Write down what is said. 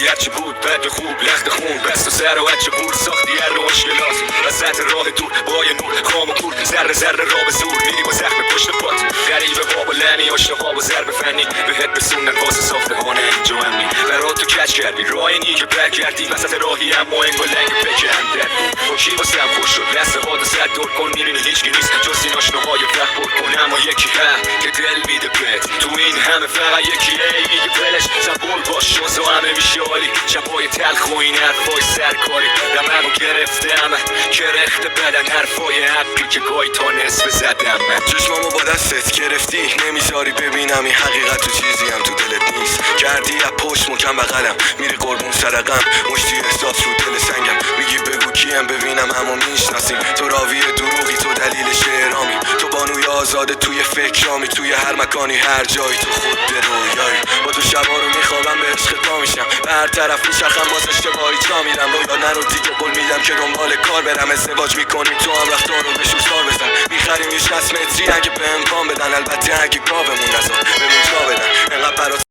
هرچی بود بد و خوب لخت خون بست و سر و هرچه بود ساختی هر مشکلات وسط راه دور با یه نور خام و کور ذره ذره را به زور میری با زخم پشت پات غریبه باب و لعنی آشناها با ضرب فنی بهت رسوندن واسه ساختمان اینجا امنی برات تو کج کردی راه اینی که بر کردی وسط راهی اما این با لنگ پکه هم در کی واسه هم خوش شد لحظه ها دو سر دور کن میبینی هیچکی نیست جز این آشناهای فهم پر کن اما یکی که دل میده بهت تو این همه فقط یکی میگه پلش زبون باش شوز و همه میشه عالی شبای تلخ و این حرفای سرکاری دممو گرفتم کرخت بدن حرفای حقی که گاهی تا نصف زدم چشمامو با دستت گرفتی نمیذاری ببینم این حقیقت تو چیزی هم تو دلت نیست کردی از پشت مکم بغلم میری قربون سرقم مشتی احساس رو دل سنگم میگی بگو کیم ببینم همو میشناسیم تو راوی دروغی تو دلیل شعرامی تو بانوی آزاده توی فکرامی توی هر مکانی هر جایی تو خود رویایی با تو شبا رو میخوابم به عشق تا میشم به هر طرف میچرخم باز اشتباهی جا میرم رویا نرو دیگه قول میدم که دنبال کار برم ازدواج میکنیم تو هم رفتار رو به شوشار بزن میخریم یه 60 متری اگه به امکان بدن البته اگه گاومون نزار بهمون جا بدن انقدر